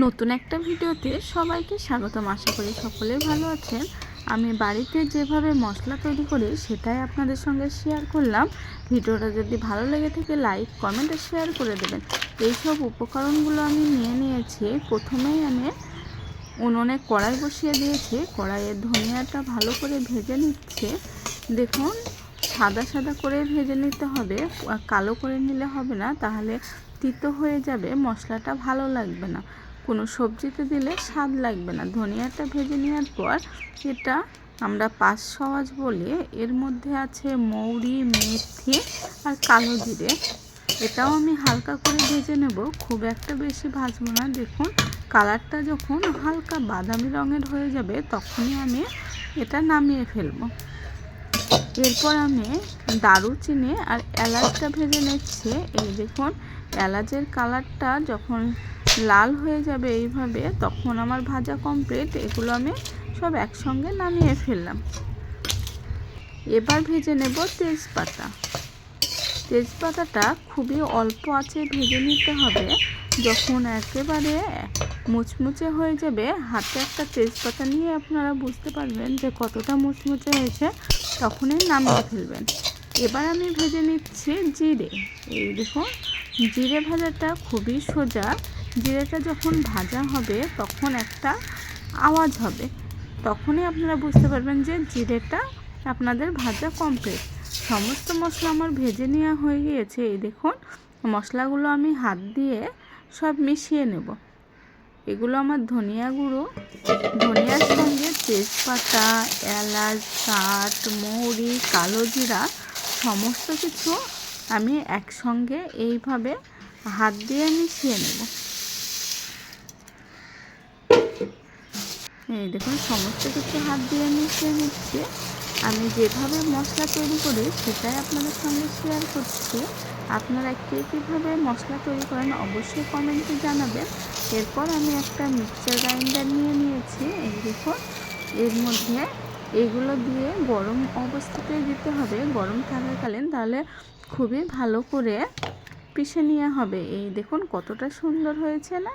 নতুন একটা ভিডিওতে সবাইকে স্বাগতম। আশা করি সকলেই ভালো আছেন। আমি বাড়িতে যেভাবে মশলা তৈরি করি সেটাই আপনাদের সঙ্গে শেয়ার করলাম। ভিডিওটা যদি ভালো লেগে থাকে লাইক কমেন্ট আর শেয়ার করে দেবেন। এইসব উপকরণগুলো আমি নিয়ে নিয়েছি। প্রথমেই আমি উনুনে কড়াই বসিয়ে দিয়েছি। কড়াইয়ের ধনিয়াটা ভালো করে ভেজে নিচ্ছে। দেখুন, সাদা সাদা করে ভেজে নিতে হবে, কালো করে নিলে হবে না, তাহলে তিতো হয়ে যাবে, মশলাটা ভালো লাগবে না, কোনো সবজিতে দিলে স্বাদ লাগবে না। ধনিয়াটা ভেজে নেওয়ার পর এটা আমরা পাঁচ সওয়াজ বলি। এর মধ্যে আছে মৌরি, মেথি আর কালো জিরে। এটাও আমি হালকা করে ভেজে নেব, খুব একটা বেশি ভাজবো না। দেখুন, কালারটা যখন হালকা বাদামি রঙের হয়ে যাবে তখনই আমি এটা নামিয়ে ফেলবো। এরপর আমি দারুচিনি আর এলাচটা ভেজে নিচ্ছি। এই দেখুন, এলাচের কালারটা যখন লাল হয়ে যাবে এইভাবে, তখন আমার ভাজা কমপ্লিট। এগুলো আমি সব একসঙ্গে নামিয়ে ফেললাম। এবার ভেজে নেব তেজপাতা। তেজপাতাটা খুবই অল্প আঁচে ভেজে নিতে হবে। যখন একেবারে মুচমুচে হয়ে যাবে, হাতে একটা তেজপাতা নিয়ে আপনারা বুঝতে পারবেন যে কতটা মুচমুচে হয়েছে, তখনই নামিয়ে ফেলবেন। এবার আমি ভেজে নিচ্ছি জিরে। এই দেখুন, জিরে ভাজাটা খুবই সোজা। জিরেটা যখন ভাজা হবে তখন একটা আওয়াজ হবে, তখনই আপনারা বুঝতে পারবেন যে জিরেটা আপনাদের ভাজা কমপ্লিট। সমস্ত মশলা আমার ভেজে নেওয়া হয়ে গিয়েছে। এই দেখুন, মশলাগুলো আমি হাত দিয়ে সব মিশিয়ে নেব। এগুলো আমার ধনিয়া গুঁড়ো, ধনিয়ার সঙ্গে তেজপাতা, এলাচ, শাঁট, মৌরি, কালো জিরা সমস্ত কিছু আমি একসঙ্গে এইভাবে হাত দিয়ে মিশিয়ে নেব। এই দেখুন, সমস্ত কিছু হাত দিয়ে মিশিয়ে নিচ্ছি। আমি যেভাবে মশলা তৈরি করি সেটাই আপনাদের সঙ্গে শেয়ার করছি। আপনারা কীভাবে মশলা তৈরি করেন অবশ্যই কমেন্টে জানাবেন। এরপর আমি একটা মিক্সচার গ্রাইন্ডার নিয়ে নিয়েছি। এই দেখুন, এর মধ্যে এগুলো দিয়ে গরম অবস্থাতে দিতে হবে, গরম থাকাকালীন, তাহলে খুবই ভালো করে পিষে নেওয়া হবে। এই দেখুন কতটা সুন্দর হয়েছে না?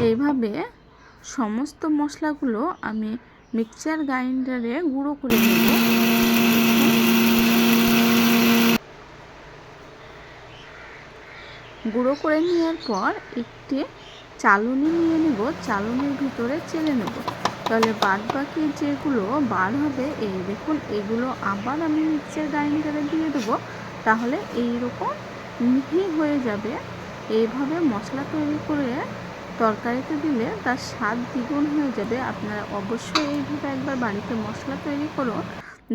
এইভাবে সমস্ত মশলাগুলো আমি মিক্সচার গ্রাইন্ডারে গুঁড়ো করে নেব। গুঁড়ো করে নেওয়ার পর একটি চালুনি নিয়ে নেব, চালুনির ভিতরে চেলে নেব, তাহলে বাদ বাকি যেগুলো বার হবে, এই দেখুন এগুলো আবার আমি মিক্সচার গ্রাইন্ডারে দিয়ে দেবো, তাহলে এইরকম মিহি হয়ে যাবে। এইভাবে মশলা তৈরি করে তরকারিতে দিলে তার স্বাদ দ্বিগুণ হয়ে যাবে। আপনারা অবশ্যই এইভাবে একবার বাড়িতে মশলা তৈরি করো।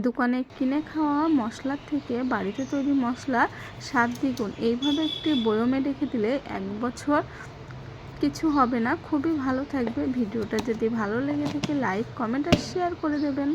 দোকানে কিনে খাওয়া মশলার থেকে বাড়িতে তৈরি মশলা স্বাদ দ্বিগুণ। এইভাবে একটি বয়মে রেখে দিলে 1 বছর কিছু হবে না, খুবই ভালো থাকবে। ভিডিওটা যদি ভালো লেগে থাকে লাইক কমেন্ট আর শেয়ার করে দেবেন।